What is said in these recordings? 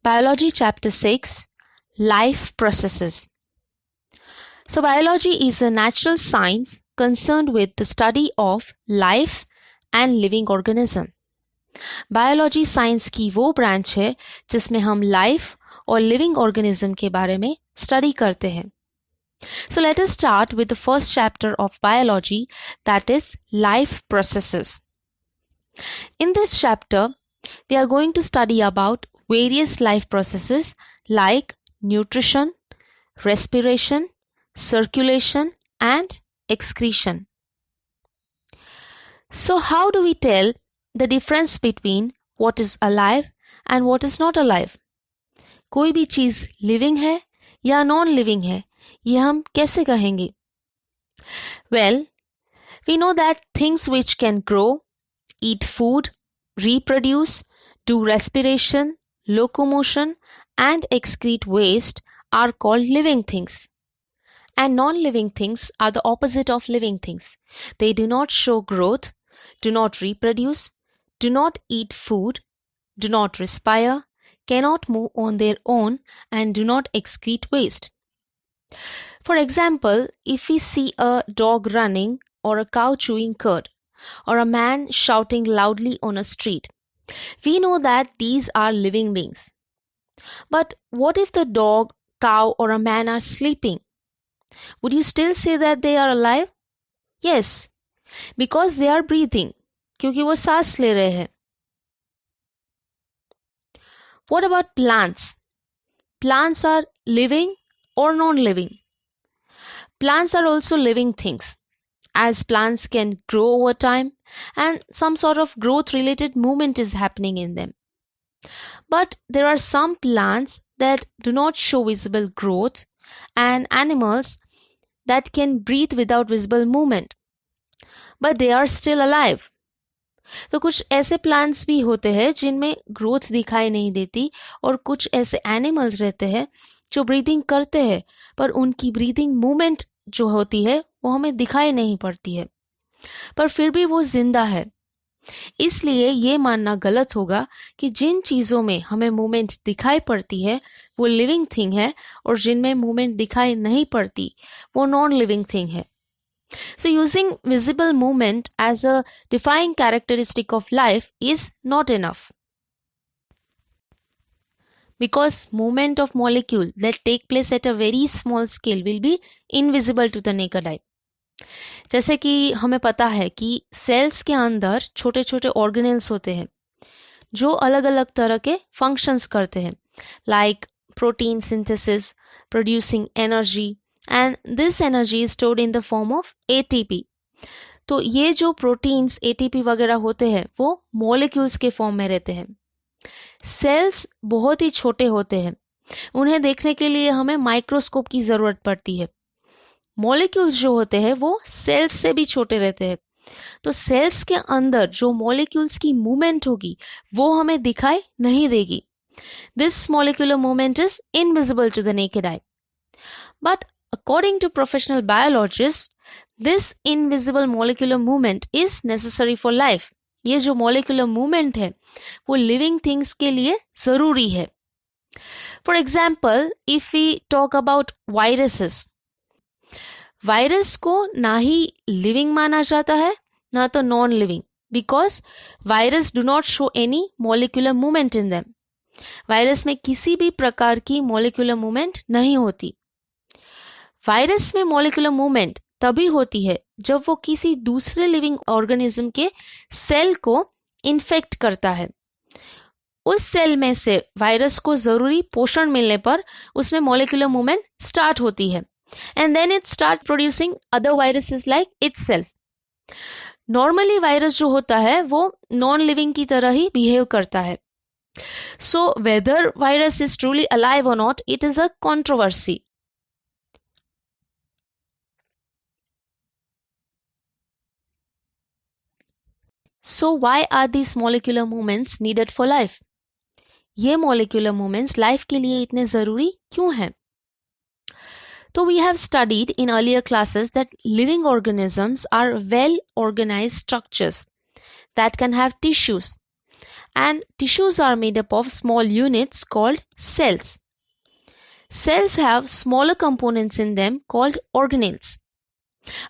Biology Chapter 6 Life Processes. So, biology is a natural science concerned with the study of life and living organism. Biology science की वो branch है जिसमें हम life और living organism के बारे में स्टडी करते हैं. So let us start with the first chapter of biology, that is life processes. In this chapter, we are going to study about various life processes like nutrition, respiration, circulation, and excretion. So how do we tell the difference between what is alive and what is not alive? कोई भी चीज living है या non living है, ये हम कैसे कहेंगे? Well, we know that things which can grow, eat food, reproduce, do respiration, locomotion, and excrete waste are called living things. And non-living things are the opposite of living things. They do not show growth, do not reproduce, do not eat food, do not respire, cannot move on their own, and do not excrete waste. For example, if we see a dog running or a cow chewing cud or a man shouting loudly on a street, we know that these are living beings. But what if the dog, cow, or a man are sleeping? Would you still say that they are alive? Yes, because they are breathing, क्योंकि वो सांस ले रहे हैं. What about plants? Plants are living or non-living? Plants are also living things, as plants can grow over time and some sort of growth related movement is happening in them. But there are some plants that do not show visible growth and animals that can breathe without visible movement, but they are still alive. तो कुछ ऐसे plants भी होते हैं जिनमें growth दिखाई नहीं देती और कुछ ऐसे एनिमल्स रहते हैं जो ब्रीदिंग करते हैं पर उनकी ब्रीदिंग मूवमेंट जो होती है वो हमें दिखाई नहीं पड़ती है, पर फिर भी वो जिंदा है. इसलिए ये मानना गलत होगा कि जिन चीज़ों में हमें मूवमेंट दिखाई पड़ती है वो लिविंग थिंग है और जिनमें मूवमेंट दिखाई नहीं पड़ती वो नॉन लिविंग थिंग है. So using visible movement as a defining characteristic of life is not enough. Because movement of molecule that take place at a very small scale will be invisible to the naked eye. जैसे कि हमें पता है कि sales के अंदर छोटे छोटे ऑर्गेनेल्स होते हैं जो अलग अलग तरह के फंक्शंस करते हैं, like protein synthesis, producing energy, and this energy is stored in the form of ATP. तो ये जो प्रोटीन्स ATP वगैरह होते हैं वो मॉलिक्यूल्स के फॉर्म में रहते हैं. सेल्स बहुत ही छोटे होते हैं, उन्हें देखने के लिए हमें माइक्रोस्कोप की ज़रूरत पड़ती है. मॉलिक्यूल्स जो होते हैं वो सेल्स से भी छोटे रहते हैं, तो सेल्स के अंदर जो मॉलिक्यूल्स की मूवमेंट होगी वो हमें दिखाई नहीं देगी. This molecular movement is invisible to the naked eye. But according to professional biologists, this invisible molecular movement is necessary for life. ये जो molecular movement है वो living things के लिए ज़रूरी है. For example, if we talk about viruses, virus को ना ही living माना जाता है ना तो non-living, because virus do not show any molecular movement in them. Virus में किसी भी प्रकार की molecular movement नहीं होती. वायरस में मॉलिक्यूलर मूवमेंट तभी होती है जब वो किसी दूसरे लिविंग ऑर्गेनिज्म के सेल को इन्फेक्ट करता है. उस सेल में से वायरस को ज़रूरी पोषण मिलने पर उसमें मॉलिक्यूलर मूवमेंट स्टार्ट होती है and then it start producing other viruses like itself. Normally virus जो होता है वो नॉन लिविंग की तरह ही बिहेव करता है. So whether virus is truly alive और not, it is a controversy. So why are these molecular movements needed for life? ये molecular movements life के लिए इतने ज़रूरी क्यों हैं? तो we have studied in earlier classes that living organisms are well organized structures that can have tissues and tissues are made up of small units called cells. Cells have smaller components in them called organelles.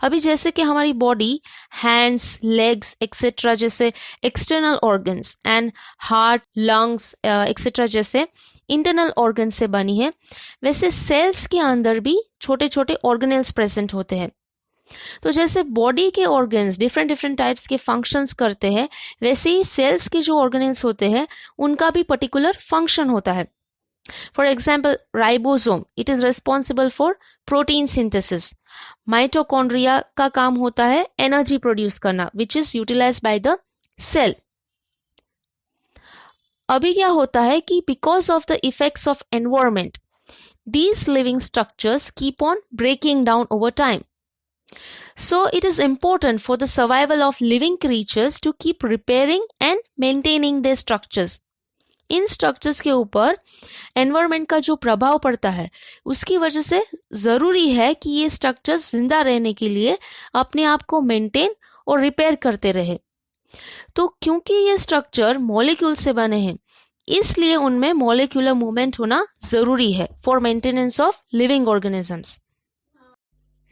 अभी जैसे कि हमारी body hands, legs etcetera जैसे external organs and heart, lungs etcetera जैसे internal organ से बनी है, वैसे सेल्स के अंदर भी छोटे छोटे ऑर्गेनेल्स प्रेजेंट होते हैं. तो जैसे बॉडी के ऑर्गन्स डिफरेंट डिफरेंट टाइप्स के फंक्शंस करते हैं, वैसे ही सेल्स के जो ऑर्गेनेल्स होते हैं उनका भी पर्टिकुलर फंक्शन होता है. For example ribosome, it is responsible for protein synthesis. Mitochondria का काम होता है एनर्जी प्रोड्यूस करना, which is utilised by the cell. अभी क्या होता है कि because of the effects of environment, these living structures keep on breaking down over time. So it is important for the survival of living creatures to keep repairing and maintaining their structures. In structures के ऊपर environment का जो प्रभाव पड़ता है उसकी वजह से ज़रूरी है कि ये स्ट्रक्चर्स जिंदा रहने के लिए अपने आप को मेंटेन और रिपेयर करते रहे. तो क्योंकि ये स्ट्रक्चर मॉलिक्यूल से बने हैं, इसलिए उनमें मॉलिक्यूलर मूवमेंट होना ज़रूरी है for maintenance of living organisms.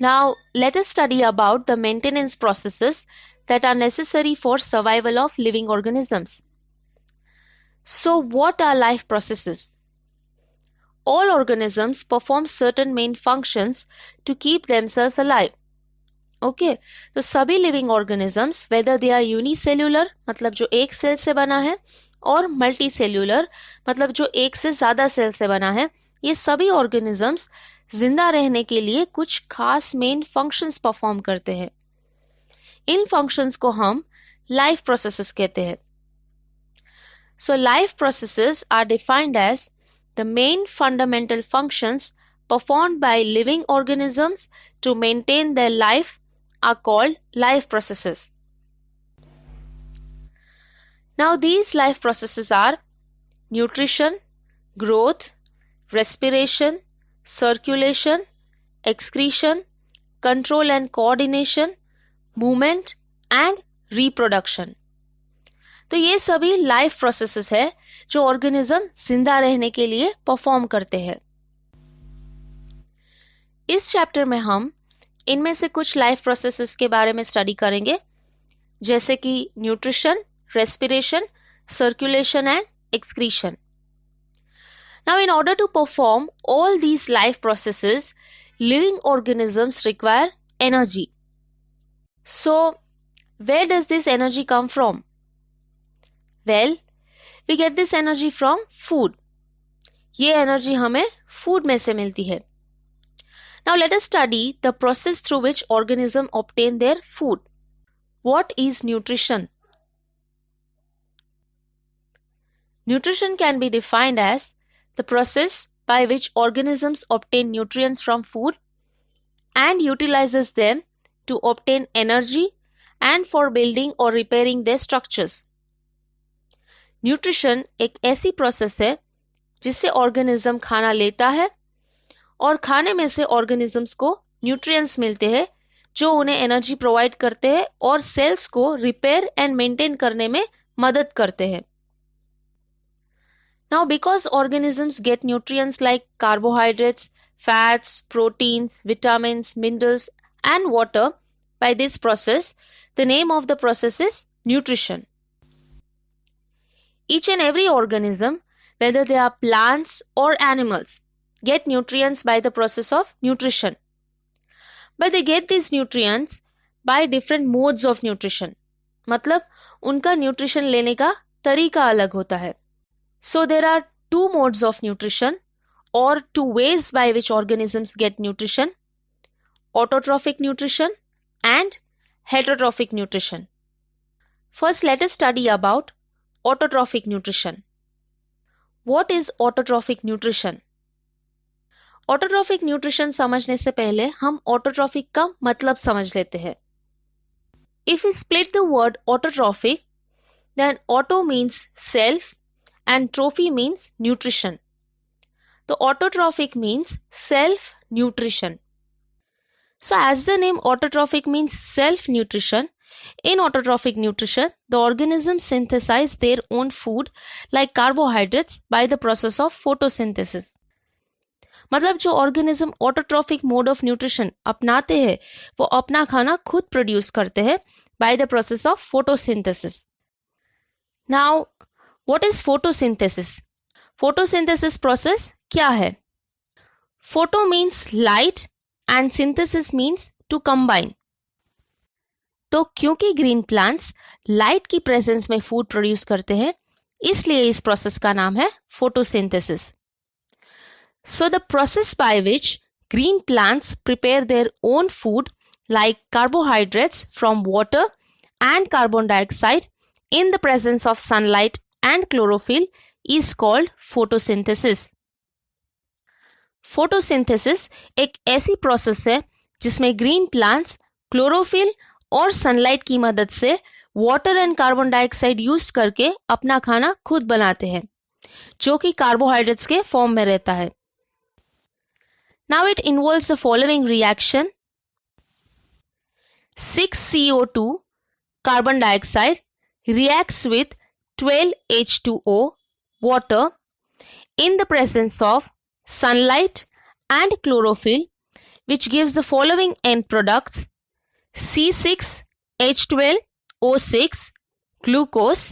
Now let us study about the maintenance processes that are necessary for survival of living organisms. So what are life processes? All organisms perform certain main functions to keep themselves alive. Okay, तो सभी living organisms, whether they are unicellular मतलब जो एक cell से बना है, और multicellular मतलब जो एक से ज़्यादा सेल से बना है, ये सभी organisms जिंदा रहने के लिए कुछ खास मेन फंक्शंस परफॉर्म करते हैं. इन फंक्शंस को हम लाइफ प्रोसेसेस कहते हैं. So life processes are defined as the main fundamental functions performed by living organisms to maintain their life are called life processes. Now these life processes are nutrition, growth, respiration, circulation, excretion, control and coordination, movement and reproduction. तो ये सभी life processes है जो organism जिंदा रहने के लिए perform करते हैं. इस चैप्टर में हम इनमें से कुछ लाइफ प्रोसेसेस के बारे में स्टडी करेंगे, जैसे कि nutrition, respiration, circulation and excretion. Now in order to perform all these life processes, living organisms require energy. So where does this energy come from? Well, we get this energy from food. ये energy हमें food में से मिलती है. Now let us study the process through which organisms obtain their food. What is nutrition? Nutrition can be defined as the process by which organisms obtain nutrients from food and utilizes them to obtain energy and for building or repairing their structures. Nutrition एक ऐसी process है जिससे organism खाना लेता है और खाने में से ऑर्गेनिजम्स को न्यूट्रिएंट्स मिलते हैं जो उन्हें एनर्जी प्रोवाइड करते हैं और सेल्स को रिपेयर एंड मेंटेन करने में मदद करते हैं. Now because organisms get nutrients like carbohydrates, fats, proteins, vitamins, minerals and water by this process, the name of the process is nutrition. Each and every organism, whether they are plants or animals, get nutrients by the process of nutrition. But they get these nutrients by different modes of nutrition. मतलब उनका nutrition लेने का तरीका अलग होता है. So there are two modes of nutrition or two ways by which organisms get nutrition: autotrophic nutrition and heterotrophic nutrition. First, let us study about autotrophic nutrition. What is autotrophic nutrition? Autotrophic nutrition समझने से पहले हम autotrophic का मतलब समझ लेते हैं. If we split the word autotrophic, then auto means self and trophy means nutrition. So autotrophic means self nutrition. So as the name autotrophic means self nutrition, In autotrophic nutrition, the organisms synthesize their own food like carbohydrates by the process of photosynthesis. मतलब जो organism autotrophic mode of nutrition अपनाते हैं वो अपना खाना खुद produce करते हैं by the process of photosynthesis. Now what is photosynthesis? Photosynthesis process क्या है? Photo means light and synthesis means to combine. तो क्योंकि ग्रीन प्लांट्स लाइट की प्रेजेंस में फूड प्रोड्यूस करते हैं इसलिए इस प्रोसेस का नाम है photosynthesis. So the process by which green plants prepare their own food like carbohydrates from water and carbon dioxide in the presence of sunlight and chlorophyll is called photosynthesis. Photosynthesis एक ऐसी process है जिसमें green plants chlorophyll और sunlight की मदद से water and carbon dioxide use करके अपना खाना खुद बनाते हैं जो कि कार्बोहाइड्रेट्स के फॉर्म में रहता है. Now it involves the following reaction. 6CO2 carbon dioxide reacts with 12H2O water in the presence of sunlight and chlorophyll, which gives the following end products: C6H12O6 glucose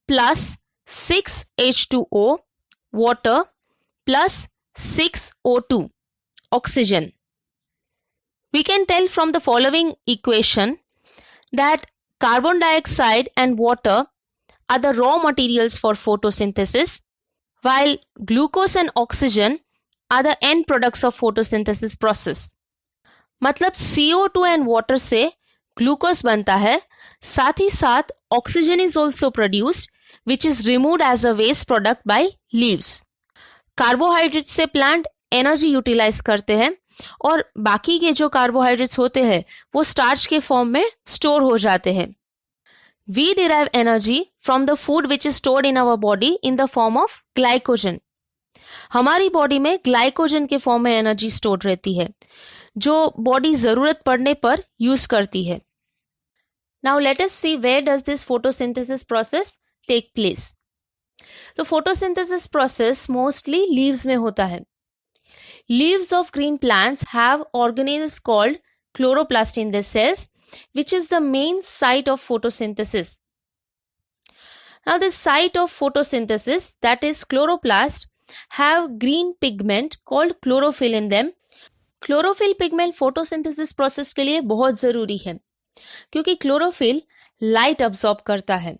plus 6H2O water plus 6O2 oxygen. We can tell from the following equation that carbon dioxide and water are the raw materials for photosynthesis, while glucose and oxygen are the end products of photosynthesis process. मतलब CO2 and water से glucose बनता है, साथ ही साथ oxygen is also produced which is removed as a waste product by leaves. Carbohydrate से plant energy utilise करते हैं और बाकी के जो कार्बोहाइड्रेट्स होते हैं वो स्टार्च के फॉर्म में स्टोर हो जाते हैं. We derive energy from the food which is stored in our body in the form of glycogen. हमारी बॉडी में ग्लाइकोजन के फॉर्म में एनर्जी स्टोर्ड रहती है जो बॉडी जरूरत पड़ने पर यूज करती है. Now let us see where does this photosynthesis process take place. तो फोटोसिंथेसिस प्रोसेस मोस्टली लीव्स में होता है. Leaves of green plants have organelles called chloroplast in their cells, which is the main site of photosynthesis. Now, the site of photosynthesis, that is chloroplast, have green pigment called chlorophyll in them. Chlorophyll pigment photosynthesis process के लिए बहुत ज़रूरी है क्योंकि chlorophyll light absorb करता है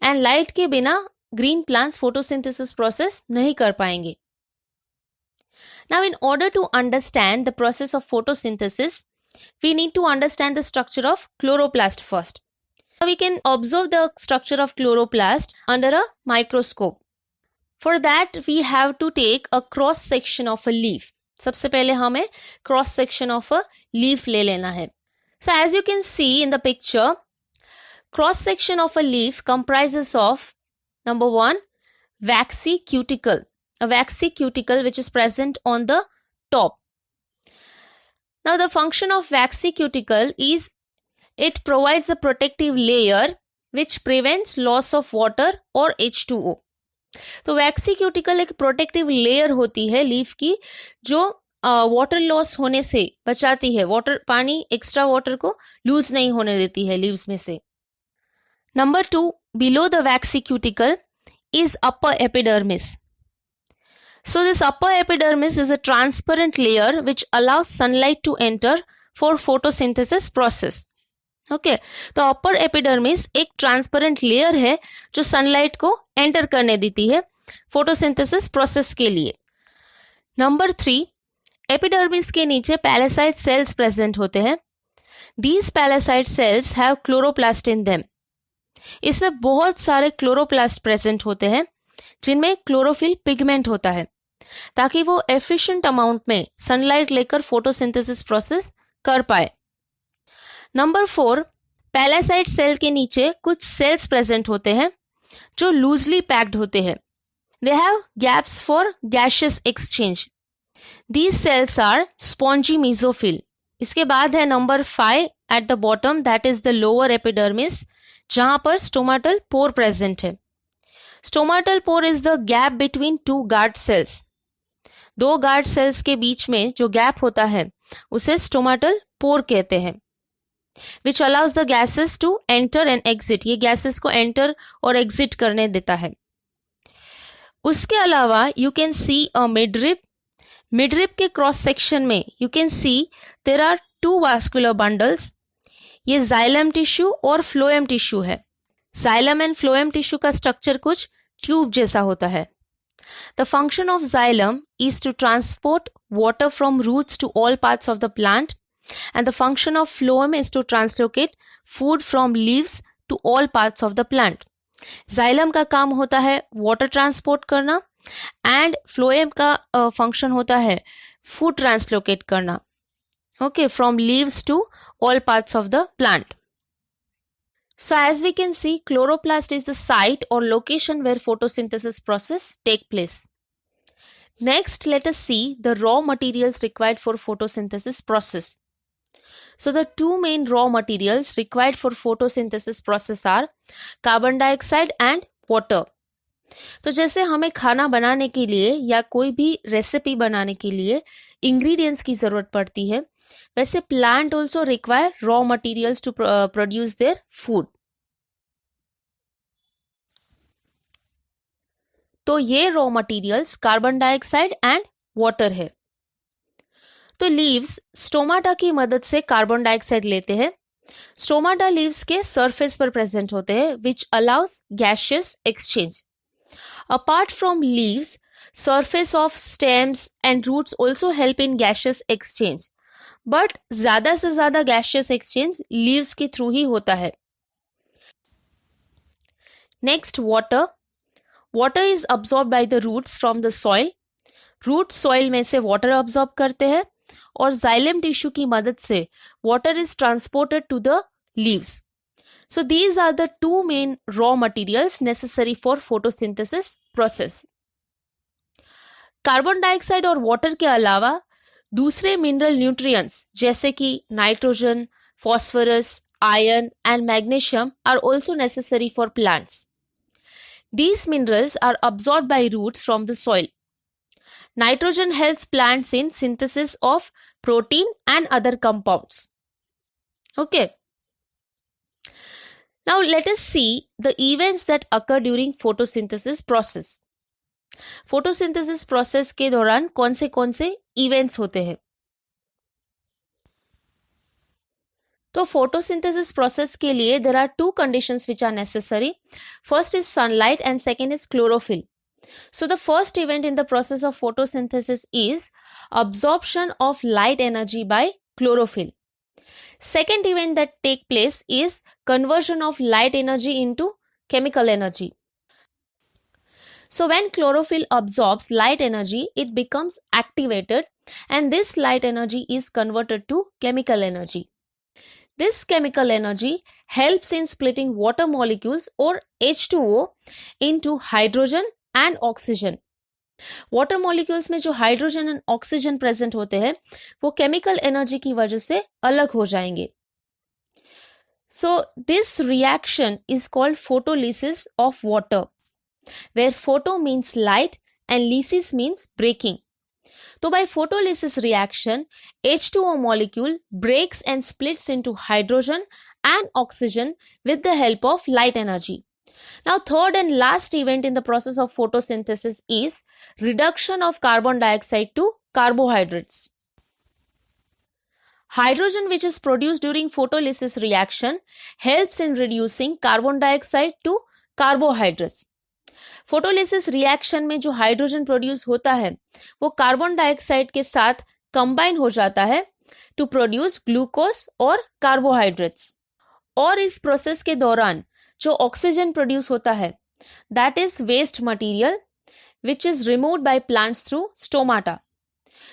and light के बिना green plants photosynthesis process नहीं कर पाएंगे. Now, in order to understand the process of photosynthesis, we need to understand the structure of chloroplast first. Now, we can observe the structure of chloroplast under a microscope. For that, we have to take a cross section of a leaf. सबसे पहले हमें cross section of a leaf ले लेना है. So, as you can see in the picture, cross section of a leaf comprises of number 1, waxy cuticle. A waxy cuticle which is present on the top. Now the function of waxy cuticle is it provides a protective layer which prevents loss of water or H2O. तो waxy cuticle एक protective layer होती है leaf की जो water loss होने से बचाती है. वाटर पानी एक्स्ट्रा वाटर को लूज नहीं होने देती है लीव्स में से. Number 2, below the waxy cuticle is upper epidermis. So this upper epidermis is a transparent layer which allows sunlight to enter for photosynthesis process. Okay, तो upper epidermis एक transparent layer है जो sunlight को enter करने देती है photosynthesis process के लिए. Number 3, epidermis के नीचे palaceid cells present होते हैं. These palaceid cells have chloroplast in them. इसमें बहुत सारे chloroplast present होते हैं जिनमें क्लोरोफिल पिगमेंट होता है ताकि वो एफिशिएंट अमाउंट में सनलाइट लेकर फोटोसिंथेसिस प्रोसेस कर पाए. नंबर 4, पैलासाइट सेल के नीचे कुछ सेल्स प्रेजेंट होते हैं जो लूजली पैक्ड होते हैं. They have gaps for gaseous exchange. These cells are spongy mesophyll. इसके बाद है number 5 at the bottom, that is the lower epidermis, जहां पर stomatal pore present है. Stomatal pore is the gap between two guard cells. दो guard cells के बीच में जो gap होता है उसे stomatal pore कहते हैं, which allows the gases to enter and exit. ये gases को enter और exit करने देता है. उसके अलावा you can see a midrib. Midrib के क्रॉस सेक्शन में you can see there are two vascular bundles. ये xylem टिश्यू और phloem टिश्यू है. xylem एंड phloem टिश्यू का स्ट्रक्चर कुछ ट्यूब जैसा होता है. The function of xylem is to transport water from roots to all parts of the plant, and the function of phloem is to translocate food from leaves to all parts of the plant. xylem का काम होता है water transport करना, and phloem का function होता है food translocate करना. Okay, from leaves to all parts of the plant. So as we can see, chloroplast is the site or location where photosynthesis process take place. Next, let us see the raw materials required for photosynthesis process. So the two main raw materials required for photosynthesis process are carbon dioxide and water. तो जैसे हमें खाना बनाने के लिए या कोई भी रेसिपी बनाने के लिए इंग्रेडिएंट्स की जरूरत पड़ती है, वैसे plant also require raw materials to produce their food. तो ये raw materials carbon dioxide and water है. तो लीव्स स्टोमाटा की मदद से कार्बन डाइऑक्साइड लेते हैं. स्टोमाटा लीव्स के सरफेस पर प्रेजेंट होते हैं, which allows gaseous exchange. Apart from leaves, surface of stems and roots also help in gaseous exchange, but ज्यादा से ज्यादा gaseous exchange leaves के थ्रू ही होता है. Next, water. Water is absorbed by the roots from the soil. Roots soil में से water absorb करते हैं और xylem tissue की मदद से water is transported to the leaves. So these are the two main raw materials necessary for photosynthesis process. Carbon dioxide और water के अलावा दूसरे मिनरल न्यूट्रिएंट्स जैसे कि nitrogen, phosphorus, iron and magnesium are also necessary for plants. These minerals are absorbed by roots from the soil. Nitrogen helps plants in synthesis of protein and other compounds. Okay. Now let us see the events that occur during photosynthesis process. Photosynthesis process के दौरान कौन से events होते हैं? तो photosynthesis process के लिए there are two conditions which are necessary. First is sunlight and second is chlorophyll. So the first event in the process of photosynthesis is absorption of light energy by chlorophyll. Second event that take place is conversion of light energy into chemical energy. So when chlorophyll absorbs light energy, it becomes activated and this light energy is converted to chemical energy. This chemical energy helps in splitting water molecules or H2O into hydrogen and oxygen. Water molecules में जो hydrogen and oxygen present होते हैं वो chemical energy की वजह से अलग हो जाएंगे. So this reaction is called photolysis of water, where photo means light and lysis means breaking. So by photolysis reaction, H2O molecule breaks and splits into hydrogen and oxygen with the help of light energy. Now third and last event in the process of photosynthesis is reduction of carbon dioxide to carbohydrates. Hydrogen which is produced during photolysis reaction helps in reducing carbon dioxide to carbohydrates. Photolysis reaction में जो hydrogen produce होता है वो carbon dioxide के साथ combine हो जाता है टू प्रोड्यूस ग्लूकोज और कार्बोहाइड्रेट्स. और इस प्रोसेस के दौरान जो ऑक्सीजन प्रोड्यूस होता है that is waste material which is removed by plants through stomata.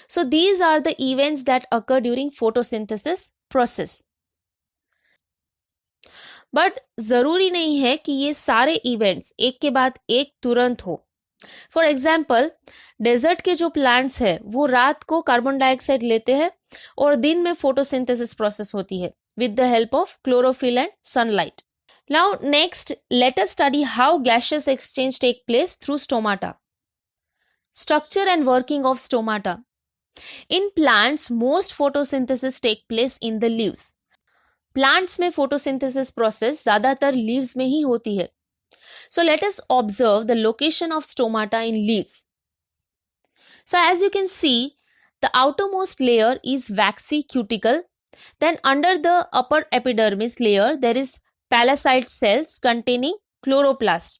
So these are the events that occur during photosynthesis process. But जरूरी नहीं है कि ये सारे इवेंट्स एक के बाद एक तुरंत हो. फॉर एग्जाम्पल, डेजर्ट के जो प्लांट्स है वो रात को कार्बन डाइऑक्साइड लेते हैं और दिन में फोटोसिंथेसिस प्रोसेस होती है. with the help of chlorophyll and sunlight. Now next, let us study how gaseous exchange take place through stomata. Structure and working of stomata. In plants, most photosynthesis take place in the leaves. Plants में photosynthesis process ज़्यादातर leaves में ही होती है. So let us observe the location of stomata in leaves. So as you can see, the outermost layer is waxy cuticle. Then under the upper epidermis layer, there is palaceid cells containing chloroplast.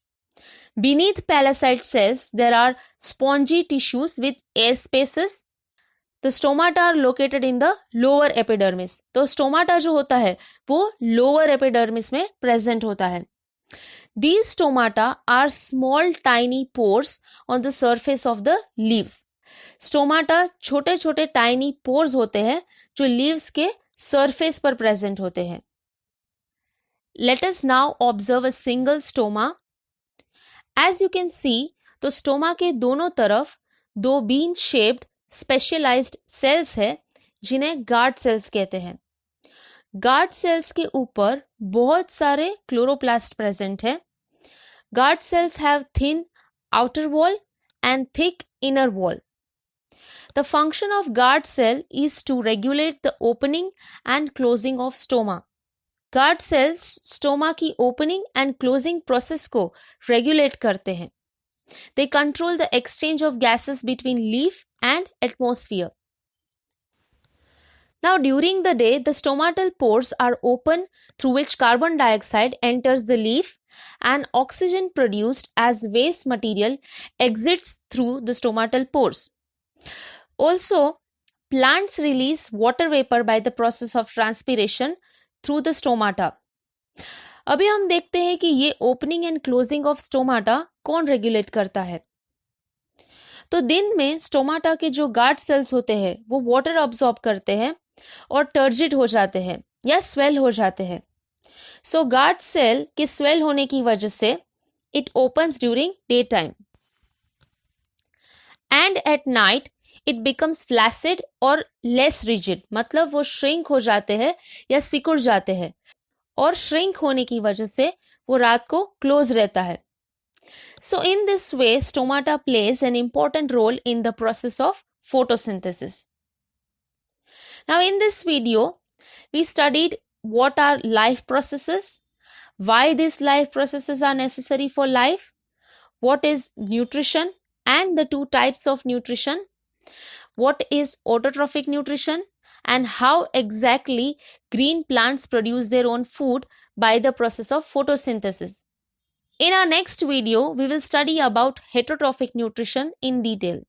Beneath palaceid cells, there are spongy tissues with air spaces. The stomata are located in the lower epidermis. तो stomata जो होता है वो lower epidermis में present होता है. These stomata are small tiny pores on the surface of the leaves. Stomata छोटे छोटे tiny pores होते हैं जो leaves के surface पर present होते हैं. Let us now observe a single stoma. As you can see, तो stoma के दोनों तरफ दो bean shaped स्पेशलाइज्ड सेल्स है जिन्हें गार्ड सेल्स कहते हैं. गार्ड सेल्स के ऊपर बहुत सारे क्लोरोप्लास्ट प्रेजेंट है. Guard cells have thin outer wall and thick inner wall. The function of guard cell is to regulate the opening and closing of stoma. Guard cells stoma की opening and closing process को regulate करते हैं. They control the exchange of gases between leaf and atmosphere. Now during the day, the stomatal pores are open through which carbon dioxide enters the leaf and oxygen produced as waste material exits through the stomatal pores. Also, plants release water vapor by the process of transpiration through the stomata. अभी हम देखते हैं कि ये opening and closing of stomata कौन regulate करता है. तो दिन में स्टोमाटा के जो गार्ड सेल्स होते हैं वो वाटर अब्सॉर्ब करते हैं और टर्जिड हो जाते हैं या स्वेल हो जाते हैं. सो गार्ड सेल के स्वेल होने की वजह से it opens during day time and at night it becomes flaccid और लेस रिजिड. मतलब वो श्रिंक हो जाते हैं या सिकुड़ जाते हैं और श्रिंक होने की वजह से वो रात को क्लोज रहता है. So in this way stomata plays an important role in the process of photosynthesis. Now in this video we studied what are life processes, why these life processes are necessary for life, what is nutrition and the two types of nutrition, what is autotrophic nutrition, and how exactly green plants produce their own food by the process of photosynthesis. In our next video, we will study about heterotrophic nutrition in detail.